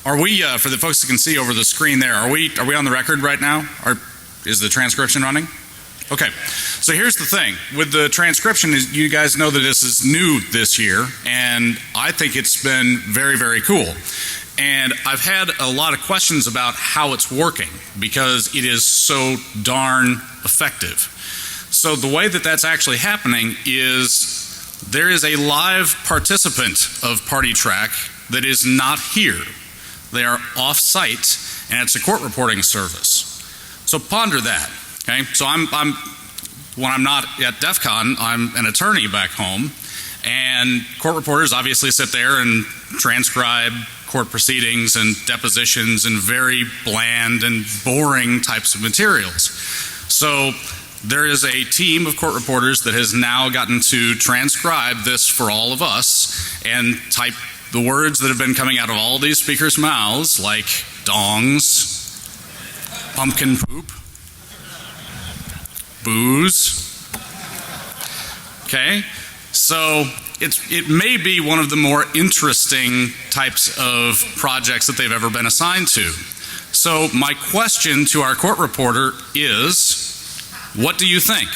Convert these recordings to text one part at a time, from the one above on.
Are we, for the folks who can see over the screen there, are we on the record right now? Is the transcription running? Okay, so here's the thing. With the transcription, you guys know that this is new this year, and I think it's been very, very cool. And I've had a lot of questions about how it's working, because it is so darn effective. So the way that that's actually happening is there is a live participant of Party Track that is not here. They are off-site, and it's a court reporting service. So ponder that. Okay, so when I'm not at Defcon, I'm an attorney back home, and court reporters obviously sit there and transcribe court proceedings and depositions and very bland and boring types of materials. So there is a team of court reporters that has now gotten to transcribe this for all of us and type the words that have been coming out of all these speakers' mouths, like dongs, pumpkin poop, booze. Okay, so it may be one of the more interesting types of projects that they've ever been assigned to. So my question to our court reporter is, what do you think?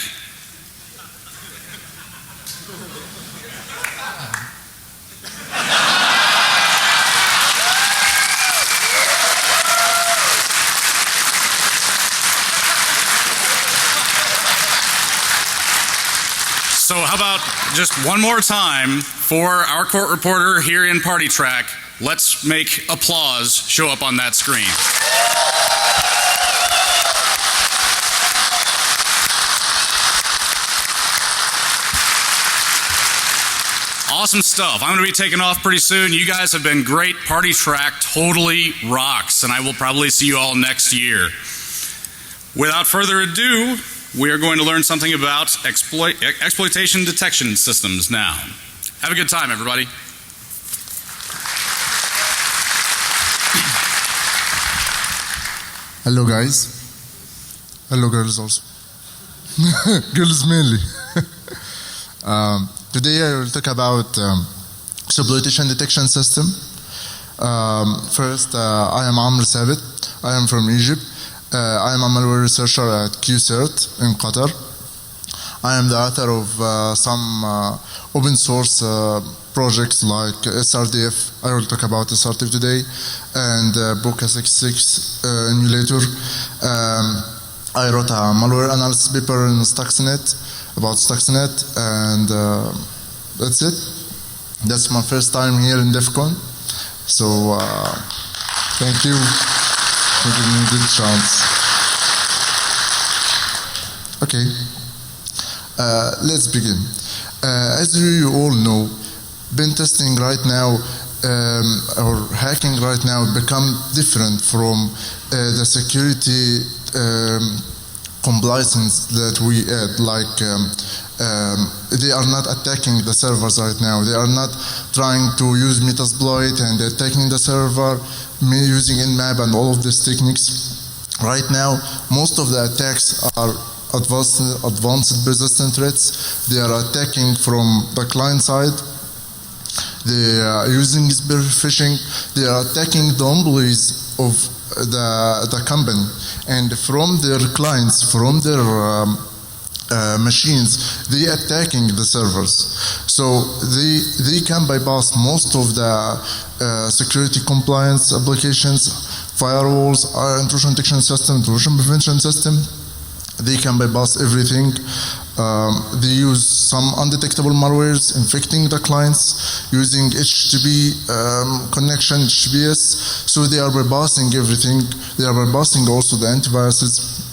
So how about just one more time for our court reporter here in Party Track? Let's make applause show up on that screen. Awesome stuff. I'm going to be taking off pretty soon. You guys have been great. Party Track totally rocks, and I will probably see you all next year. Without further ado, we are going to learn something about exploitation detection systems now. Have a good time, everybody. Hello, guys. Hello, girls also. Girls mainly. Today I will talk about exploitation detection system. First, I am Amr Thabet. I am from Egypt. I am a malware researcher at QCert in Qatar. I am the author of some open source projects like SRDF. I will talk about SRDF today, and Boca 66 emulator. I wrote a malware analysis paper in Stuxnet about Stuxnet, and that's it. That's my first time here in Defcon. So thank you. For giving me a good chance. Okay, let's begin. As you all know, pen testing right now or hacking right now become different from the security compliance that we add. Like they are not attacking the servers right now. They are not trying to use Metasploit and attacking the server using Nmap and all of these techniques. Right now, most of the attacks are advanced persistent threats. They are attacking from the client side. They are using spear phishing. They are attacking the employees of the company, and from their clients, from their machines, they attacking the servers. So they can bypass most of the security compliance applications, firewalls, intrusion detection system, intrusion prevention system. They can bypass everything. They use some undetectable malwares infecting the clients using HTTP connection, HTTPS. So they are bypassing everything. They are bypassing also the antiviruses.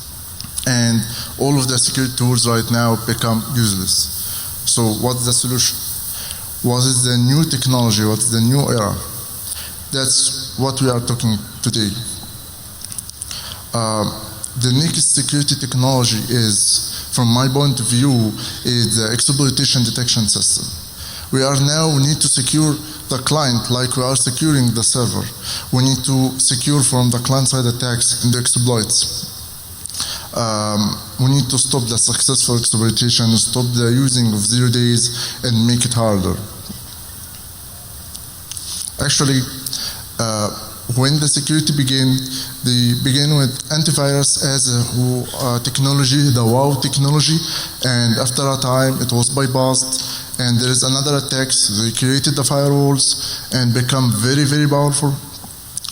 And all of the security tools right now become useless. So what's the solution? What is the new technology? What's the new era? That's what we are talking today. The next security technology is, from my point of view, is the exploitation detection system. We need to secure the client like we are securing the server. We need to secure from the client-side attacks and the exploits. We need to stop the successful exploitation, stop the using of 0 days, and make it harder. Actually, when the security begin, they begin with antivirus as a technology, the WoW technology, and after a time it was bypassed, and there is another attack, so they created the firewalls and become very, very powerful,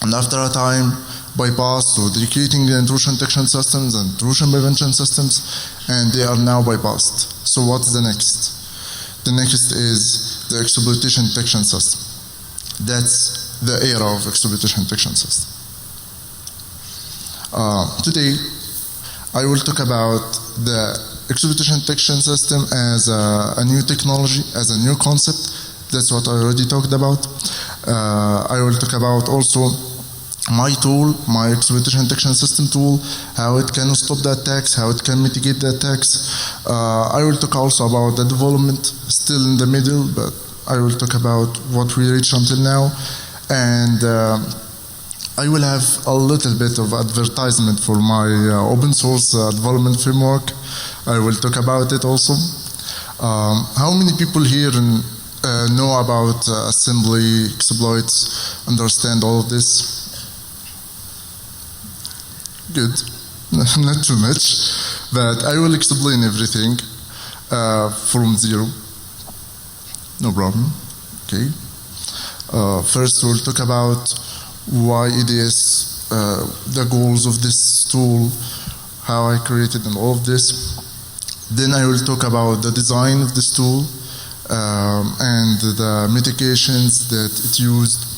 and after a time bypassed, so they're creating the intrusion detection systems and intrusion prevention systems, and they are now bypassed. So what's the next? The next is the exploitation detection system. That's the era of exploitation detection system. Today, I will talk about the exploitation detection system as a new technology, as a new concept. That's what I already talked about. I will talk about also my tool, my exploitation detection system tool, how it can stop the attacks, how it can mitigate the attacks. I will talk also about the development, still in the middle, but I will talk about what we reached until now. And I will have a little bit of advertisement for my open source development framework. I will talk about it also. How many people here know about assembly, exploits, understand all of this? Good, not too much, but I will explain everything from zero. No problem. Okay. First, we'll talk about why EDS, the goals of this tool, how I created and all of this. Then I will talk about the design of this tool and the mitigations that it used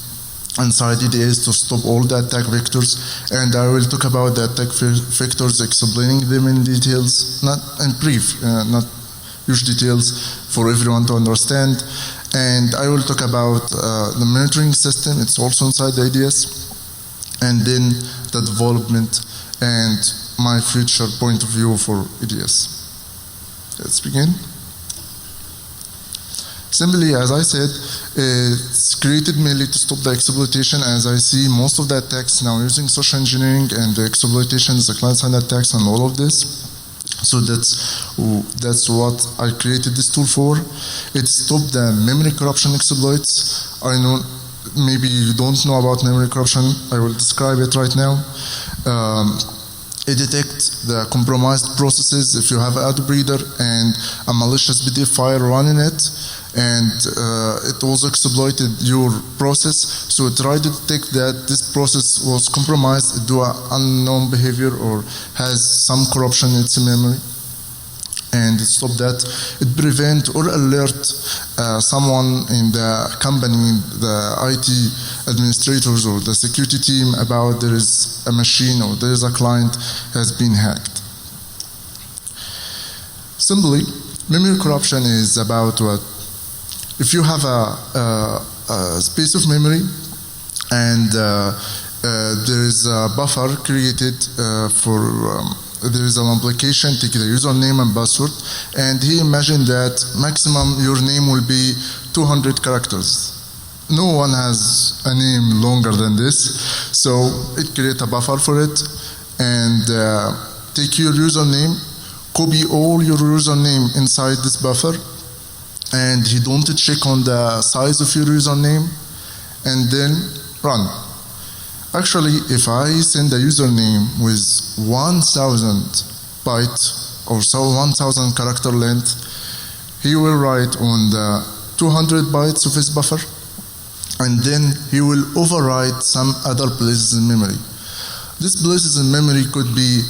inside EDS to stop all the attack vectors, and I will talk about the attack vectors, explaining them in details, not in brief, not huge details for everyone to understand. And I will talk about the monitoring system, it's also inside the EDS, and then the development and my future point of view for EDS. Let's begin. Simply, as I said, it's created mainly to stop the exploitation, as I see most of the attacks now using social engineering and the exploitations, the client-side attacks and all of this. So that's what I created this tool for. It stopped the memory corruption exploits. I know maybe you don't know about memory corruption. I will describe it right now. It detects the compromised processes if you have an ad breeder and a malicious PDF file running it, and it also exploited your process. So it tried to detect that this process was compromised, do an unknown behavior or has some corruption in its memory, and it stopped that. It prevent or alert someone in the company, the IT administrators or the security team, about there is a machine or there is a client has been hacked. Simply, memory corruption is about what? If you have a space of memory and there is a buffer created there is an application, take the username and password, and he imagined that maximum your name will be 200 characters. No one has a name longer than this, so it creates a buffer for it, and take your username, copy all your username inside this buffer, and he don't check on the size of your username, and then run. Actually, if I send a username with 1,000 byte or so 1,000 character length, he will write on the 200 bytes of his buffer, and then he will overwrite some other places in memory. These places in memory could be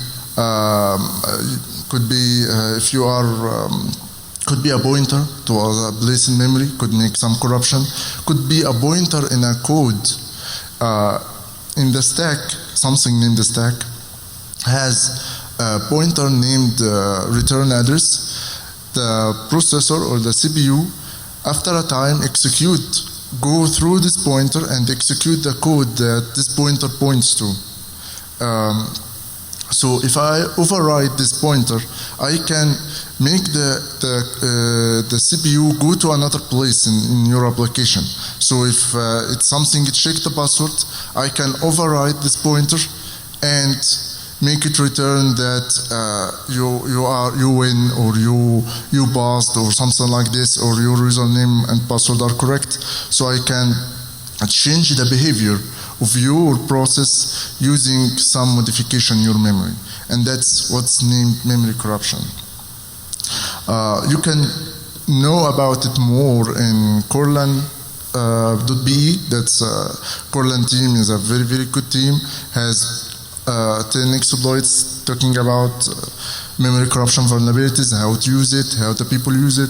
if you are could be a pointer to a place in memory, could make some corruption, could be a pointer in a code in the stack, something named the stack, has a pointer named return address. The processor or the CPU, after a time, go through this pointer and execute the code that this pointer points to. So if I override this pointer, I can make the CPU go to another place in your application. So if it's something, check the password, I can override this pointer and make it return that you win, or you passed, or something like this, or your username and password are correct. So I can change the behavior of your process using some modification in your memory. And that's what's named memory corruption. You can know about it more in Corlan.be. That's Corlan team is a very, very good team, has 10 exploits talking about memory corruption vulnerabilities, how to use it, how the people use it.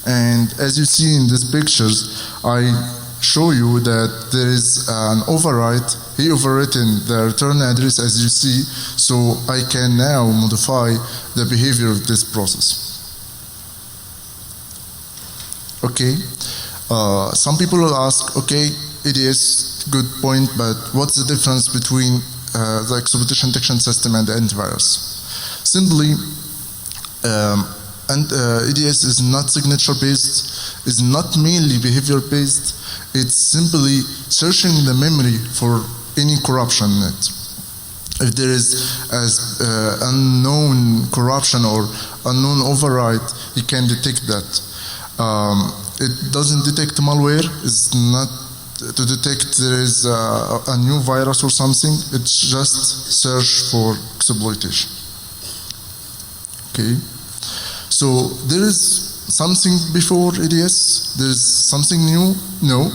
And as you see in these pictures, I show you that there is an override. He overwritten the return address as you see, so I can now modify the behavior of this process. Okay, some people will ask, okay, EDS, good point, but what's the difference between the exploitation detection system and the antivirus? Simply, EDS is not signature based, is not mainly behavior based. It's simply searching the memory for any corruption in it. If there is unknown corruption or unknown override, you can detect that. It doesn't detect malware. It's not to detect there is a new virus or something. It's just search for exploitation. Okay. So there is something before EDS. There is something new. No.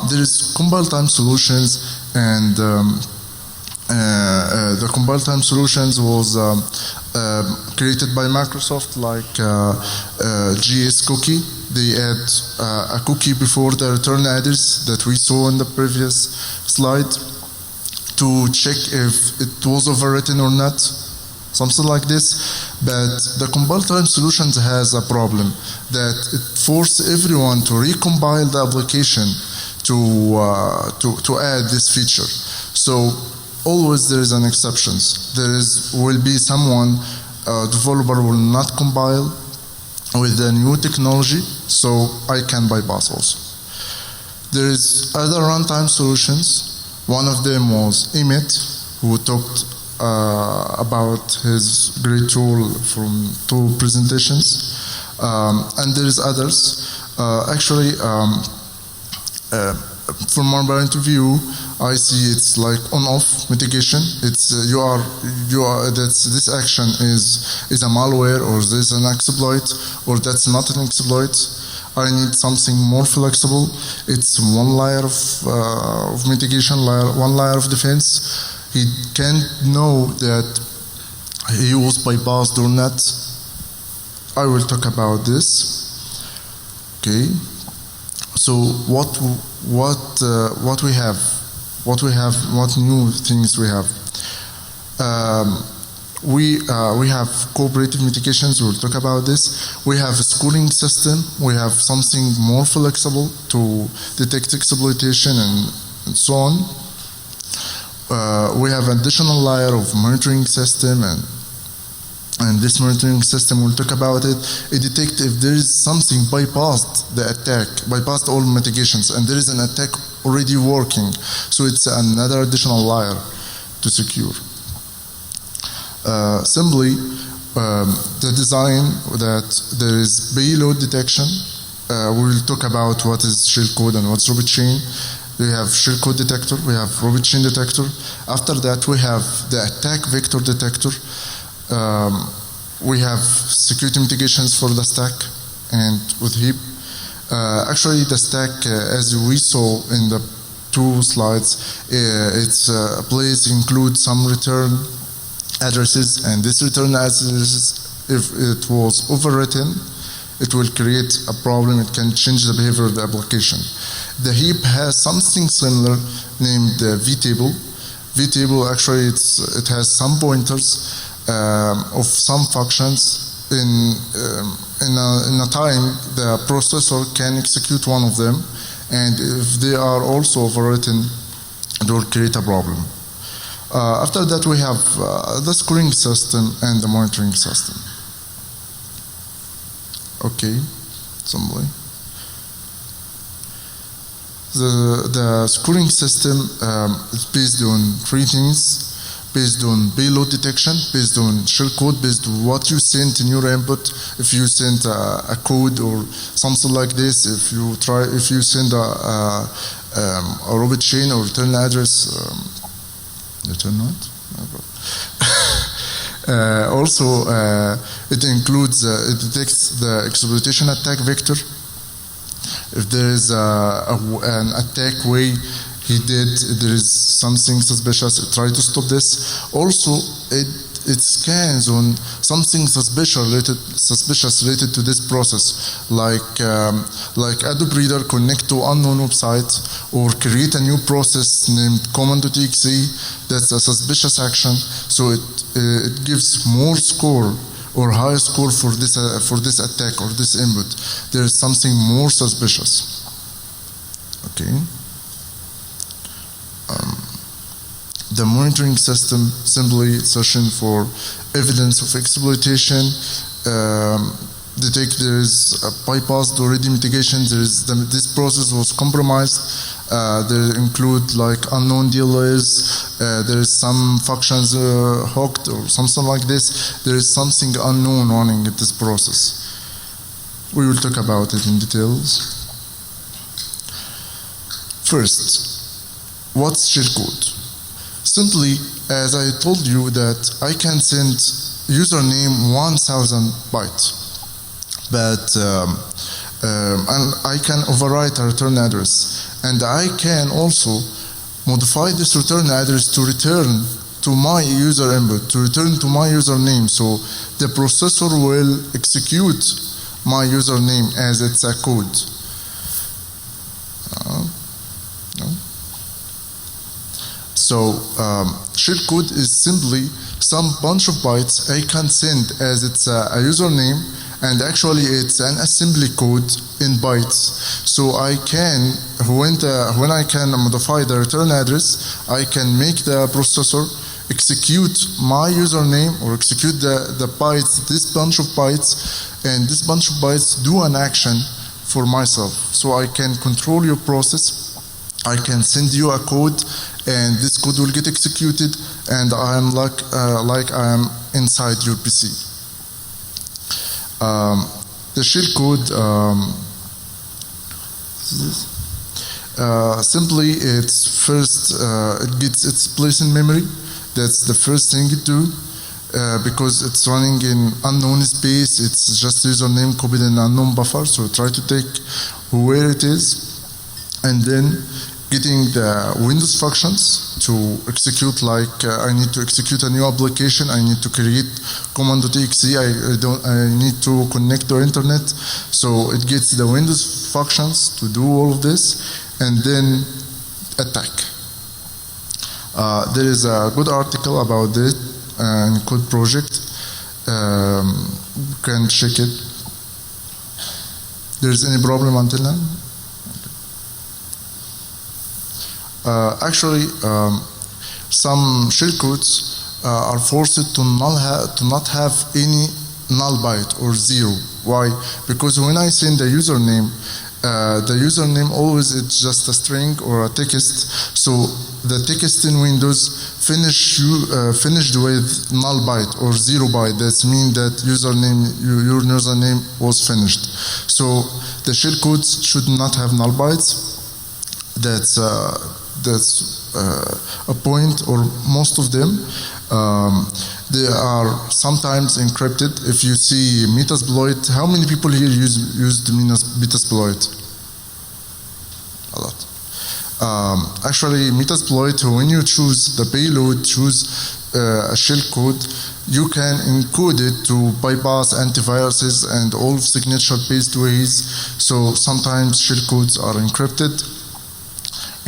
There is compile time solutions, and the compile time solutions was created by Microsoft, like GS cookie. They add a cookie before the return address that we saw in the previous slide to check if it was overwritten or not, something like this. But the compile time solutions has a problem that it forces everyone to recompile the application to add this feature. So always there is an exception. Will be someone, developer will not compile with the new technology, so I can bypass also. There is other runtime solutions. One of them was Emmet, who talked about his great tool from 2 presentations, and there is others. From our point of view, I see it's like on-off mitigation. It's this action is a malware, or this is an exploit, or that's not an exploit. I need something more flexible. It's one layer of mitigation, one layer of defense. He can't know that he was bypassed or not. I will talk about this. Okay. So what we have, what new things we have. We have cooperative mitigations. We'll talk about this. We have a scoring system. We have something more flexible to detect exploitation and so on. We have additional layer of monitoring system, and this monitoring system, we'll talk about it. It detects if there is something bypassed the attack, bypassed all mitigations, and there is an attack already working. So it's another additional layer to secure. Simply, the design that there is payload detection. We will talk about what is shellcode and what's robot chain. We have shellcode detector, we have robot chain detector. After that, we have the attack vector detector. We have security mitigations for the stack and with heap. Actually, the stack, as we saw in the 2 slides, its place includes some return addresses, and this return addresses, if it was overwritten, it will create a problem. It can change the behavior of the application. The heap has something similar named vtable. Vtable, actually, it has some pointers of some functions. In a time, the processor can execute one of them, and if they are also overwritten, it will create a problem. After that, we have the scoring system and the monitoring system. Okay, somebody. The scoring system is based on 3 things. Based on payload detection, based on shellcode, based on what you sent in your input. If you send a code or something like this, if you send a robot chain or return address. Return what? Also, it includes, it detects the exploitation attack vector. If there is an attack way he did, there is something suspicious, it tries to stop this. Also, it scans on something suspicious related to this process, like Adobe Reader connect to unknown website or create a new process named command.exe. That's a suspicious action. So it gives more score or higher score for this attack or this input. There is something more suspicious. Okay. The monitoring system simply searching for evidence of exploitation, detect there is a bypassed already mitigation, this process was compromised, there include like unknown DLLs, there is some functions hooked or something like this, there is something unknown running in this process. We will talk about it in details. First, what's shellcode? Simply, as I told you that I can send username 1000 bytes, but and I can overwrite a return address, and I can also modify this return address to return to my user input, to return to my username, so the processor will execute my username as it's a code. No. So shellcode is simply some bunch of bytes I can send as it's a username, and actually it's an assembly code in bytes. So I can, when I can modify the return address, I can make the processor execute my username or execute the bytes, this bunch of bytes, and this bunch of bytes do an action for myself. So I can control your process. I can send you a code, and this code will get executed, and I am like I am inside your PC. The shellcode, simply it's first it gets its place in memory. That's the first thing it do, because it's running in unknown space. It's just username copied in unknown buffer. So try to take where it is, and then getting the Windows functions to execute, like I need to execute a new application, I need to create command.exe, I need to connect to internet, so it gets the Windows functions to do all of this, and then attack. There is a good article about this in Code Project, you can check it. There's any problem until now? Actually, some shellcodes are forced to not have any null byte or zero. Why? Because when I send the username always it's just a string or a text. So the text in Windows finished with null byte or 0 byte. That means that your username was finished. So the shellcodes should not have null bytes. That's a point, or most of them. They are sometimes encrypted. If you see Metasploit, how many people here used Metasploit? A lot. Actually, Metasploit, when you choose the payload, choose a shellcode, you can encode it to bypass antiviruses and all signature-based ways. So sometimes shellcodes are encrypted,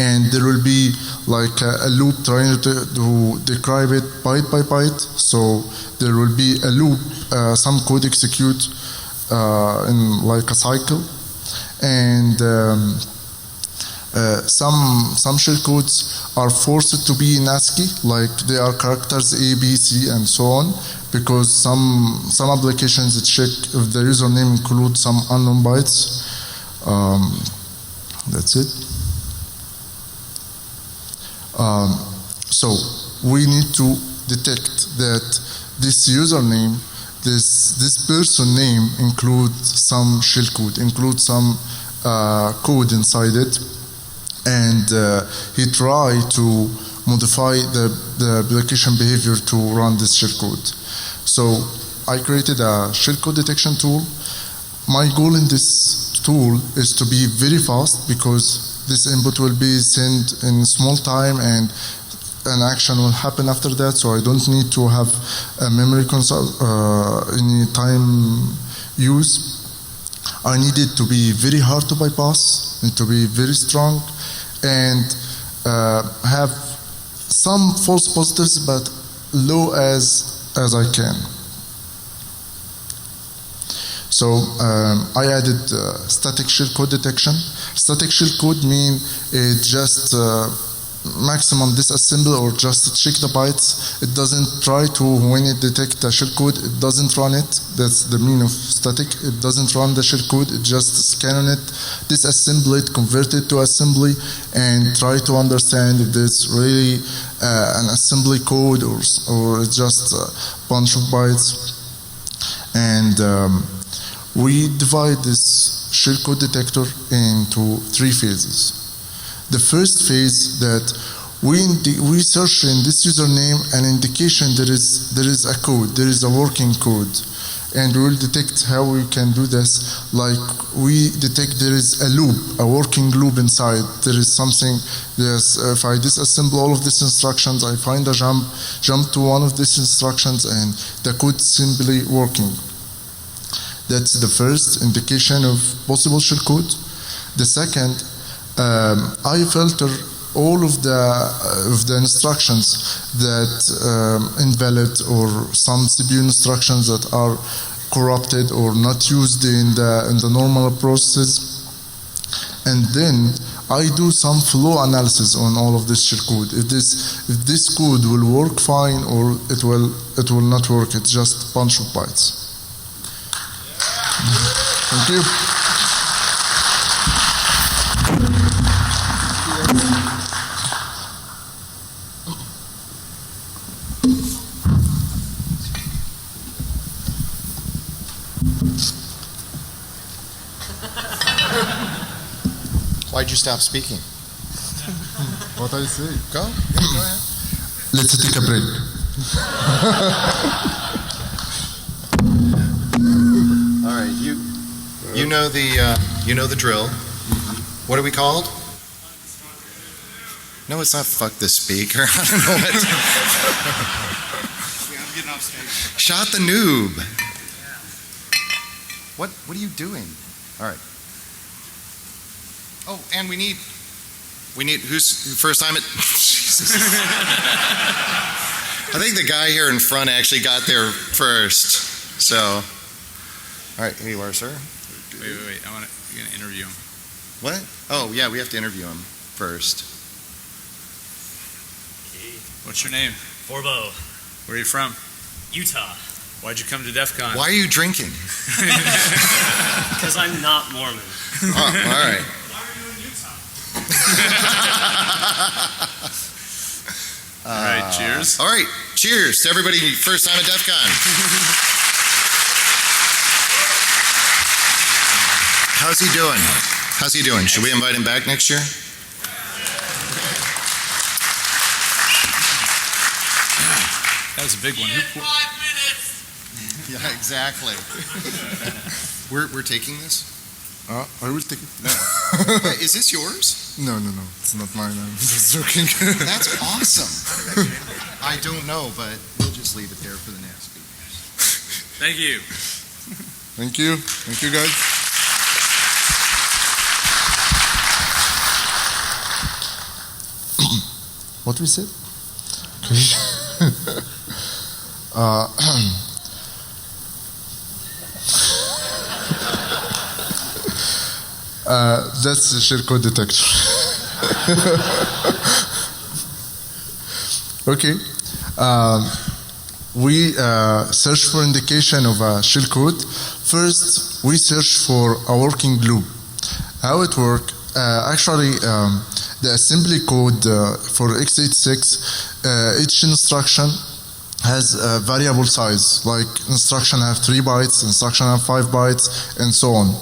and there will be like a loop trying to describe it byte by byte. So there will be a loop, some code execute in like a cycle, and some shellcodes are forced to be in ASCII, like they are characters A, B, C, and so on, because some applications check if the username includes some unknown bytes. That's it. So we need to detect that this username, this person name includes some shellcode, includes some code inside it, and he tried to modify the application behavior to run this shellcode. So I created a shellcode detection tool. My goal in this tool is to be very fast, because this input will be sent in small time and an action will happen after that, so I don't need to have a memory any time use. I need it to be very hard to bypass and to be very strong, and have some false positives but low as I can. So I added static shellcode detection. Static shellcode means it just maximum disassemble or just check the bytes. It doesn't try to, when it detects the shellcode, it doesn't run it. That's the meaning of static. It doesn't run the shellcode, it just scan on it, disassemble it, convert it to assembly, and try to understand if there's really an assembly code or it's just a bunch of bytes. And we divide this shellcode detector into 3 phases. The first phase that we search in this username an indication there is a code, there is a working code, and we will detect how we can do this. Like we detect there is a loop, a working loop inside. There is something. If I disassemble all of these instructions, I find a jump to one of these instructions, and the code simply working. That's the first indication of possible shellcode. The second, I filter all of the instructions that invalid, or some CPU instructions that are corrupted or not used in the normal process, and then I do some flow analysis on all of this shellcode. If this code will work fine or it will not work. It's just a bunch of bytes. Thank you. Why'd you stop speaking? What I say? Go. Yeah, go ahead. Let's take a break. All right, you know the drill. What are we called? No, it's not fuck the speaker. I don't know what. I'm getting off stage. Shot the noob. What are you doing? All right. Oh, and we need who's first time at Jesus. I think the guy here in front actually got there first. So, all right, here you are, sir. Wait. You're gonna interview him. What? Oh, yeah, we have to interview him first. What's your name? Orbo, Where are you from? Utah. Why'd you come to Defcon? Why are you drinking? Because I'm not Mormon. Oh, all right. Why are you in Utah? All right, cheers. All right, cheers to everybody first time at Defcon. How's he doing? Should we invite him back next year? That was a big one. 5 minutes. Yeah, exactly. We're taking this? I will take it. Is this yours? No, it's not mine. I'm just joking. That's awesome. I don't know, but we'll just leave it there for the next speakers. Thank you. Thank you guys. What we said? That's the shellcode detector. Okay. We search for indication of a shellcode. First, we search for a working loop. How it works? Actually, the assembly code for x86, each instruction has a variable size. Like instruction have 3 bytes, instruction have 5 bytes, and so on.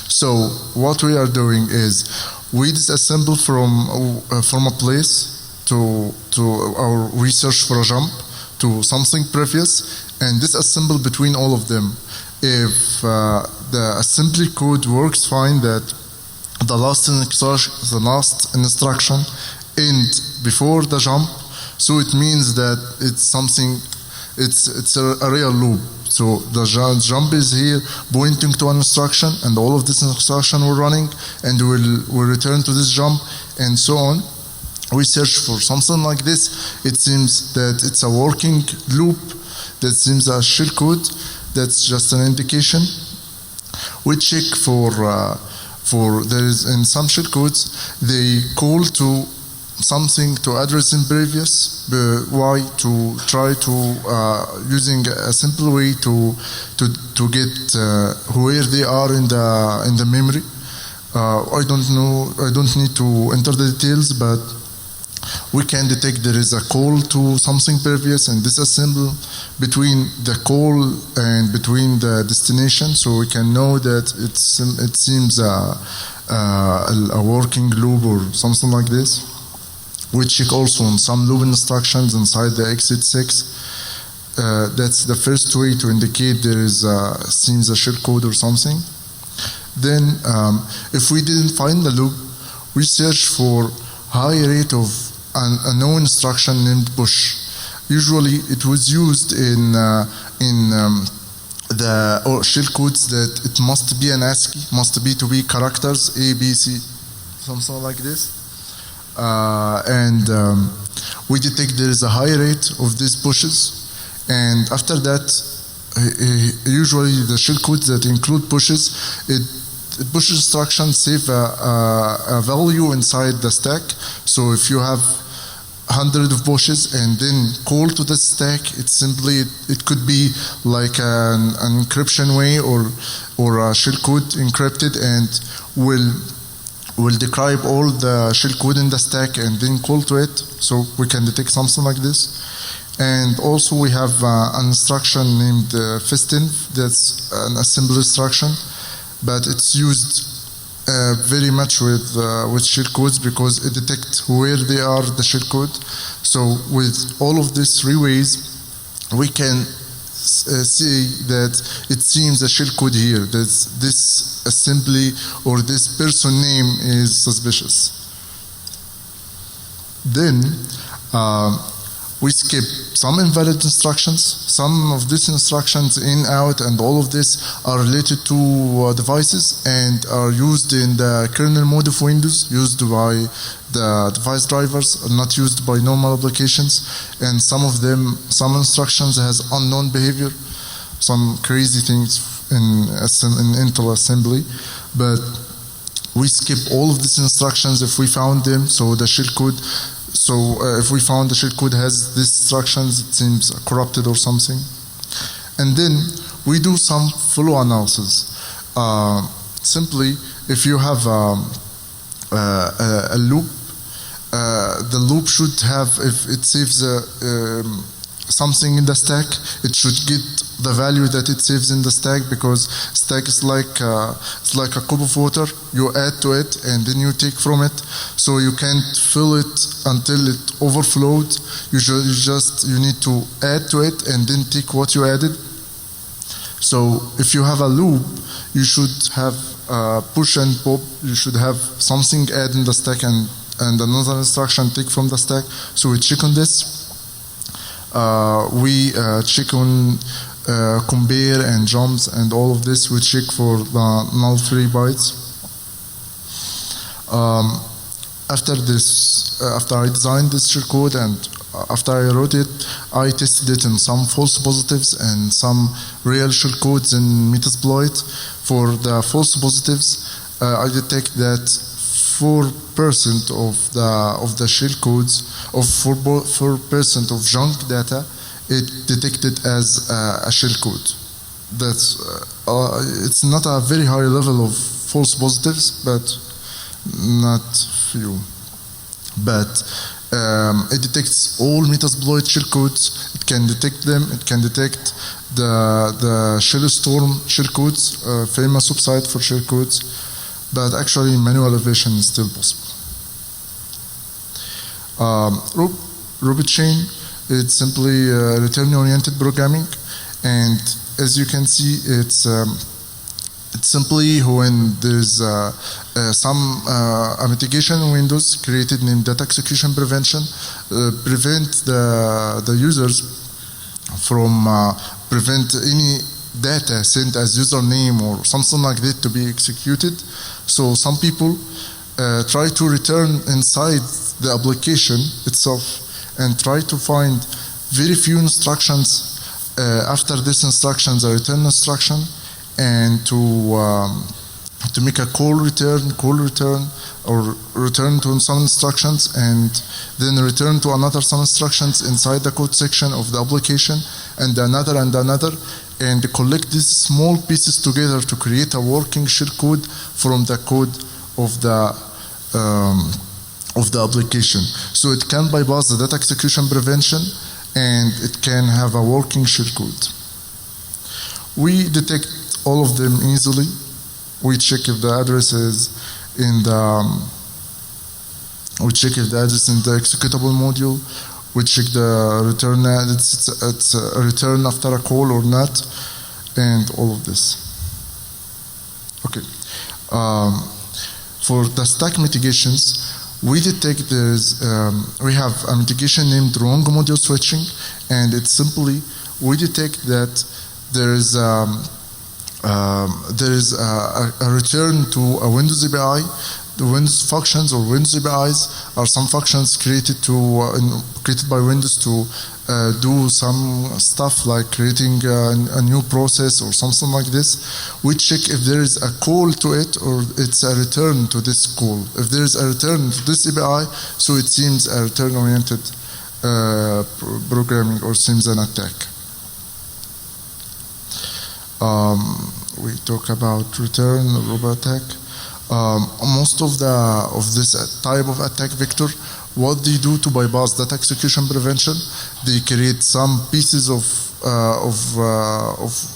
So what we are doing is we disassemble from a place to our research for a jump to something previous and disassemble between all of them. If the assembly code works fine, that the last instruction end before the jump, so it means that it's a real loop. So the jump is here pointing to an instruction, and all of this instruction we're running, and we'll return to this jump, and so on. We search for something like this. It seems that it's a working loop. That seems a shellcode. That's just an indication. We check for there is in some shellcodes they call to something to address in previous. Why? To try to using a simple way to get where they are in the memory. I don't know. I don't need to enter the details, but we can detect there is a call to something previous and disassemble between the call and between the destination, so we can know that it seems a working loop or something like this. We check also on some loop instructions inside the x86. That's the first way to indicate there is seems a shellcode or something. Then, if we didn't find the loop, we search for high rate of a known instruction named push. Usually, it was used in the shellcodes that it must be an ASCII, must be to be characters A, B, C, something like this. We detect there is a high rate of these pushes, and after that, usually the shellcodes that include pushes, it push instruction save a value inside the stack. So if you have 100 of pushes and then call to the stack, it could be like an encryption way or a shellcode encrypted, and will describe all the shellcode in the stack and then call to it. So we can detect something like this. And also we have an instruction named fistinv. That's an assembly instruction, but it's used very much with shellcodes because it detects where they are, the shellcode. So with all of these three ways, we can see that it seems a shellcode here, that this assembly or this person name is suspicious. Then we skip some invalid instructions. Some of these instructions in, out, and all of this are related to devices and are used in the kernel mode of Windows, used by the device drivers, not used by normal applications. And some instructions has unknown behavior, some crazy things in Intel assembly. But we skip all of these instructions if we found them. So the shellcode. So if we found the shellcode has these instructions, it seems corrupted or something. And then we do some flow analysis. Simply, if you have a loop, the loop should have, if it saves something in the stack, it should get the value that it saves in the stack, because stack is like it's like a cup of water. You add to it and then you take from it, so you can't fill it until it overflowed. You need to add to it and then take what you added. So if you have a loop, you should have push and pop. You should have something add in the stack and another instruction take from the stack. So we check on this. We check on compare and jumps and all of this. We check for the null-free bytes. After I designed this shellcode and after I wrote it, I tested it in some false positives and some real shellcodes in Metasploit. For the false positives, I detect that 4% of the shellcodes, of 4% of junk data, it detected as a shellcode. That's it's not a very high level of false positives, but not few. But it detects all Metasploit shellcodes. It can detect them. It can detect the Shellstorm shellcodes, famous website for shellcodes. but actually manual evasion is still possible. Robot chain, it's simply return-oriented programming, and as you can see, it's simply when there's some mitigation windows created named data execution prevention, prevent the users from prevent any data sent as username or something like that to be executed. So some people try to return inside the application itself and try to find very few instructions after this instruction, the return instruction, and to make a call return, or return to some instructions, and then return to another some instructions inside the code section of the application, and another, and collect these small pieces together to create a working shell code from the code of the application. So it can bypass the data execution prevention, and it can have a working shell code. We detect all of them easily. We check if the address is in the executable module. We check the return, it's a return after a call or not, and all of this. Okay. For the stack mitigations, we detect we have a mitigation named wrong module switching, and it's simply, we detect that there is a return to a Windows API. The Windows functions or Windows APIs are some functions created by Windows to do some stuff like creating a new process or something like this. We check if there is a call to it or it's a return to this call. If there is a return to this API, so it seems a return-oriented programming or seems an attack. We talk about return, robot attack. Most of this type of attack vector, what they do to bypass data execution prevention, they create some pieces of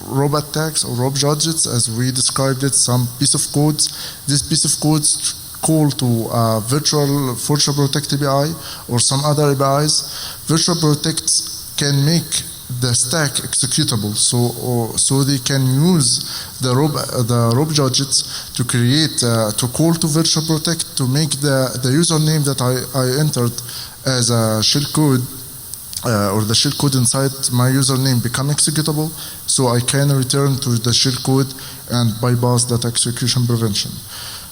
robot attacks or robot gadgets, as we described it, some piece of codes. This piece of codes call to virtual protect API or some other APIs. Virtual protect can make the stack executable, so they can use the rob gadgets to create to call to virtual protect to make the username that I entered as a shell code or the shell code inside my username become executable, so I can return to the shell code and bypass that execution prevention.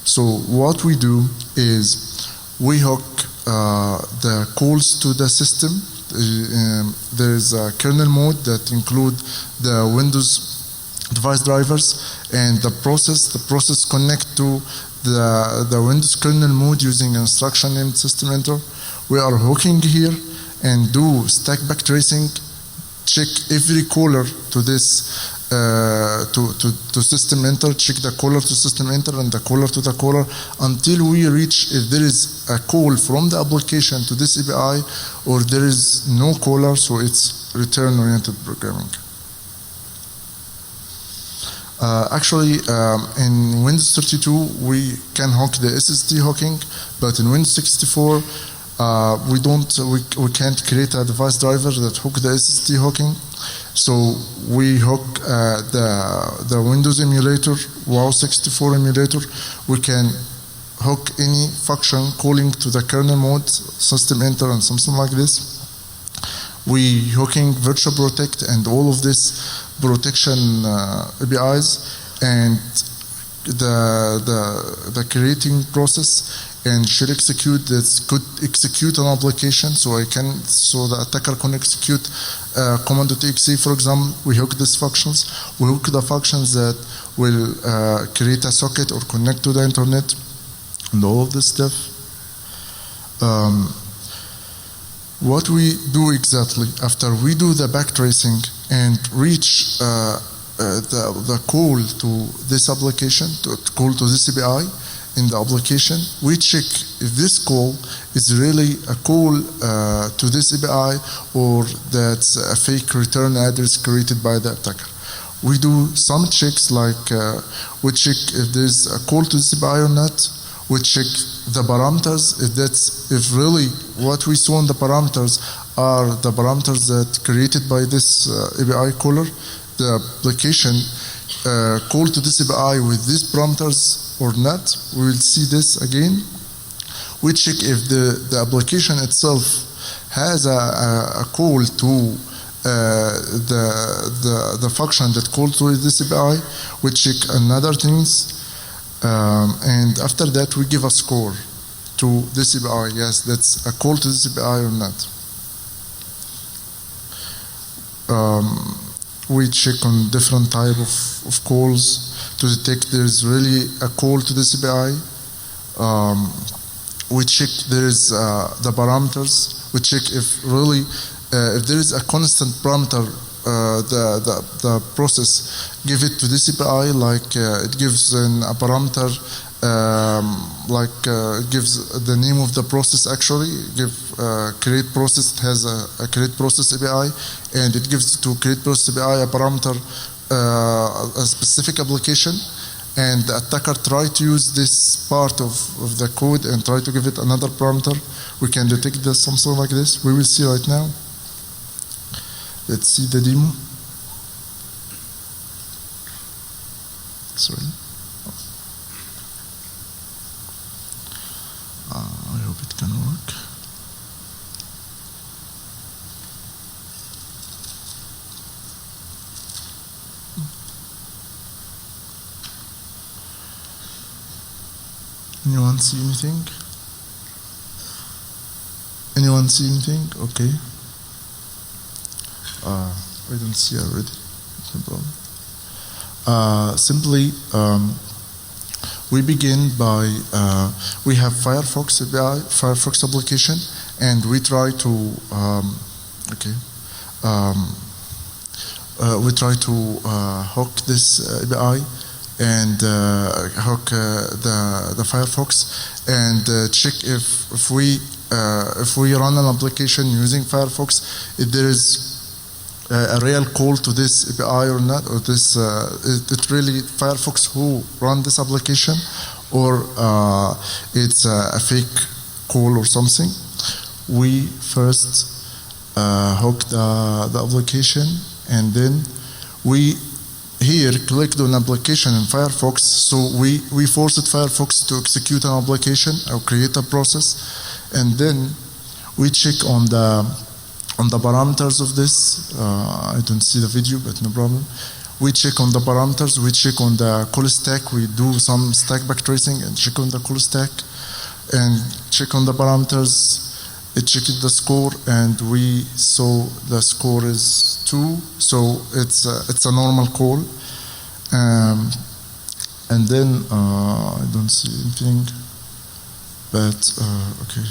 So what we do is we hook the calls to the system. There is a kernel mode that include the Windows device drivers, and the process connect to the Windows kernel mode using an instruction named system enter. We are hooking here and do stack backtracing, check every caller to this to system enter, check the caller to system enter and the caller to the caller until we reach if there is a call from the application to this API or there is no caller, so it's return-oriented programming. Actually, in Windows 32 we can hook the SSD hooking, but in Windows 64 we can't create a device driver that hook the SSD hooking. So we hook the Windows emulator, WoW64 emulator. We can hook any function calling to the kernel mode, system enter and something like this. We hooking virtual protect and all of this protection APIs, and the creating process and should execute that could execute an application, so the attacker can execute command.exe, for example. We hook these functions. We hook the functions that will create a socket or connect to the internet and all of this stuff. What we do exactly after we do the backtracing and reach the call to this application, to call to this API in the application, we check if this call is really a call to this API or that's a fake return address created by the attacker. we do some checks like we check if there's a call to this API or not. We check the parameters if really what we saw in the parameters are the parameters that created by this API caller. The application call to this API with these parameters or not. We will see this again. We check if the application itself has a call to the function that calls to this API. We check another things, and after that we give a score to this API. Yes, that's a call to this API or not. We check on different type of calls to detect there's really a call to this API. We check there's the parameters. We check if really if there is a constant parameter, the process give it to this API, like it gives a parameter, it gives the name of the process actually, create process, it has a create process API, and it gives to create process API a parameter, a specific application, and the attacker try to use this part of the code and try to give it another parameter. We can detect something like this. We will see right now. Let's see the demo. Sorry. I hope it can work. Anyone see anything? Anyone see anything? Okay. I don't see already. No problem. Simply, we begin by we have Firefox API, Firefox application, and we try to we try to hook this API and hook the Firefox and check if we run an application using Firefox, if there is a real call to this API or not, or this it really Firefox who run this application, or it's a fake call or something. We first hook the application, and then we here clicked on application in Firefox, so we forced Firefox to execute an application or create a process, and then we check on the parameters of this. I don't see the video, but no problem. We check on the parameters, we check on the call stack, we do some stack backtracing and check on the call stack, and check on the parameters, it checked the score, and we saw the score is 2, so it's a normal call. And then I don't see anything, but okay,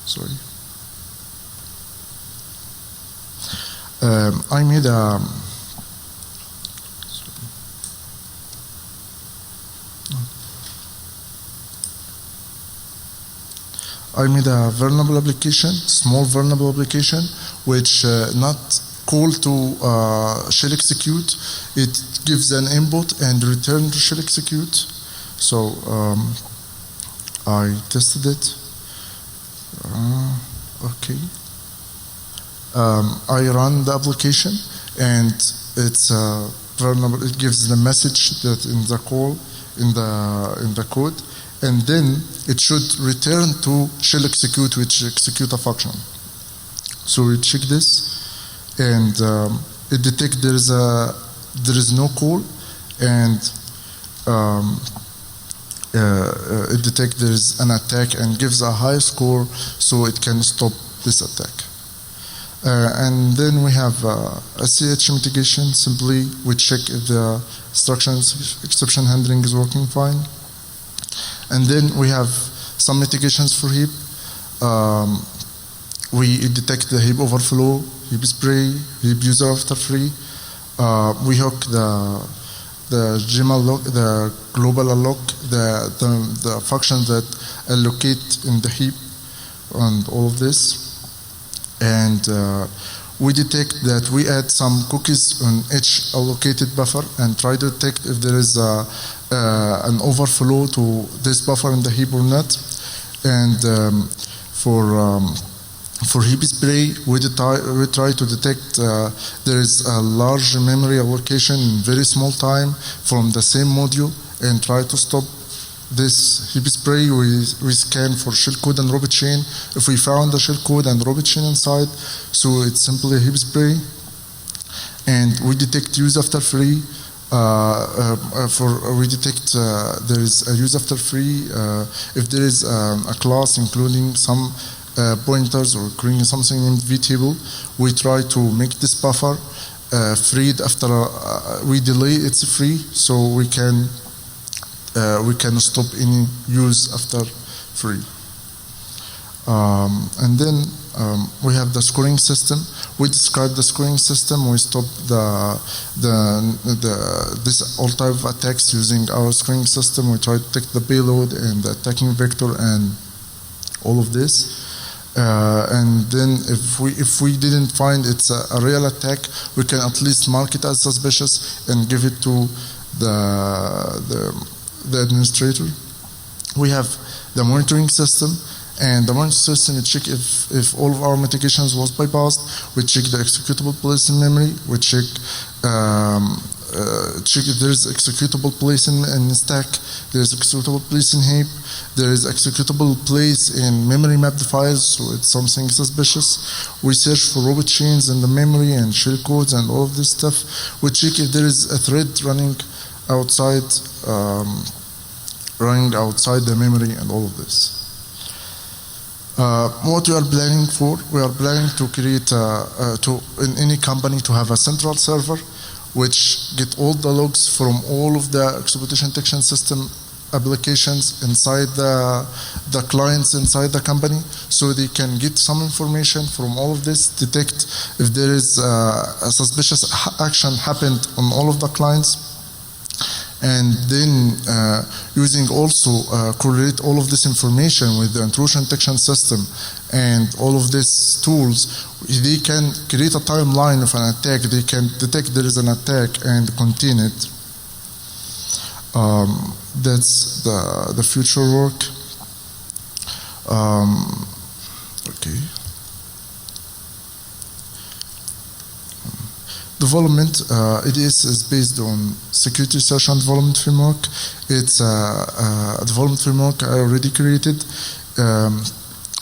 sorry. I made a vulnerable application, small vulnerable application, which not call to shell execute. It gives an input and return to shell execute. So I tested it. Okay. I run the application, and it's vulnerable. It gives the message that in the call in the code, and then it should return to shell execute, which execute a function. So we check this, and it detects there is no call, and it detects there is an attack and gives a high score, so it can stop this attack. And then we have a CH mitigation. Simply we check if the instructions exception handling is working fine. And then we have some mitigations for heap. We detect the heap overflow, heap spray, heap user after free. We hook the GML lock, the global alloc, the function that allocate in the heap, and all of this. And we detect that we add some cookies on each allocated buffer and try to detect if there is an overflow to this buffer in the heap or not. And for heap spray, we try to detect there is a large memory allocation in very small time from the same module and try to stop this heap spray. We scan for shellcode and robot chain. If we found the shellcode and robot chain inside, so it's simply a heap spray. And we detect use after free. We detect there is a use after free if there is a class including some pointers or creating something in vtable. We try to make this buffer freed after we delay it's free, so we can stop any use after free. And then we have the scoring system. We describe the scoring system. We stop this all type of attacks using our scoring system. We try to detect the payload and the attacking vector and all of this. And then if we didn't find it's a real attack, we can at least mark it as suspicious and give it to the administrator. We have the monitoring system, and the monitoring system we check if all of our mitigations was bypassed. We check the executable place in memory. We check if there is executable place in stack, there is executable place in heap, there is executable place in memory mapped files, so it's something suspicious. We search for robot chains in the memory and shellcodes and all of this stuff. We check if there is a thread running outside the memory and all of this. What we are planning for, we are planning to create in any company to have a central server which get all the logs from all of the exploitation detection system applications inside the clients inside the company, so they can get some information from all of this, detect if there is a suspicious action happened on all of the clients, and then using also correlate all of this information with the intrusion detection system and all of these tools. They can create a timeline of an attack. They can detect there is an attack and contain it. That's the future work. Okay. Development, EDS is based on security research and development framework. It's a development framework I already created.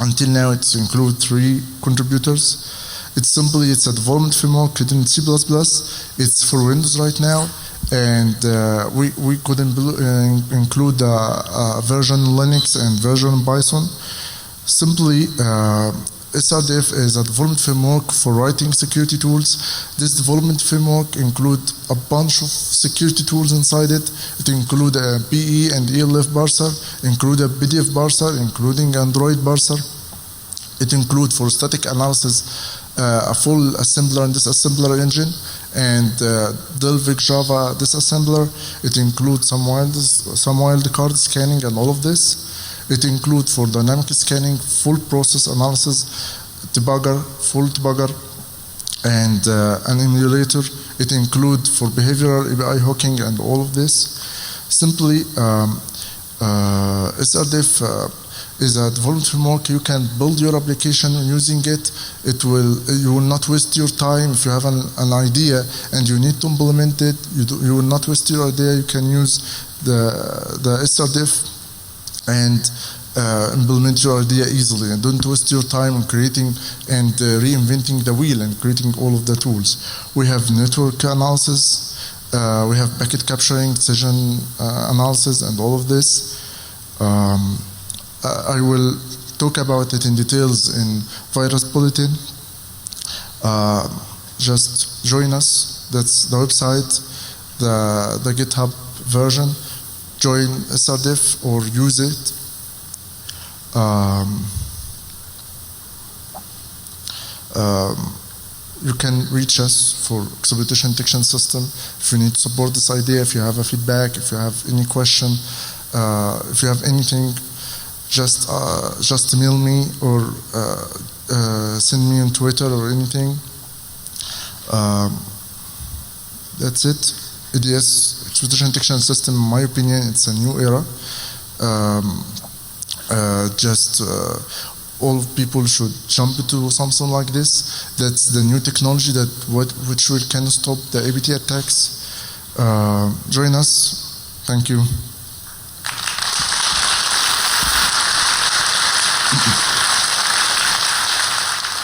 Until now, it's include 3 contributors. It's a development framework written in C++. It's for Windows right now, and we could include a version Linux and version Python. Simply, SRDF is a development framework for writing security tools. This development framework includes a bunch of security tools inside it. It includes a PE and ELF parser, include a PDF parser, including Android parser. It includes for static analysis a full assembler and disassembler engine, and Delphic Java disassembler. It includes some wildcard scanning and all of this. It includes for dynamic scanning, full process analysis, debugger, full debugger, and an emulator. It includes for behavioral API hooking and all of this. Simply, SRDF is a development framework. You can build your application using it. You will not waste your time. If you have an idea and you need to implement it, you will not waste your idea. You can use the SRDF and implement your idea easily, and don't waste your time on creating and reinventing the wheel and creating all of the tools. We have network analysis, we have packet capturing, decision analysis, and all of this. I will talk about it in details in Virus Bulletin. Just join us. That's the website, the GitHub version. Join SRDF or use it. You can reach us for exploitation detection system if you need to support this idea, if you have a feedback, if you have any question, if you have anything, just mail me or send me on Twitter or anything. That's it. EDS, exploitation detection system, in my opinion, it's a new era. All people should jump into something like this. That's the new technology which can stop the APT attacks. Join us. Thank you.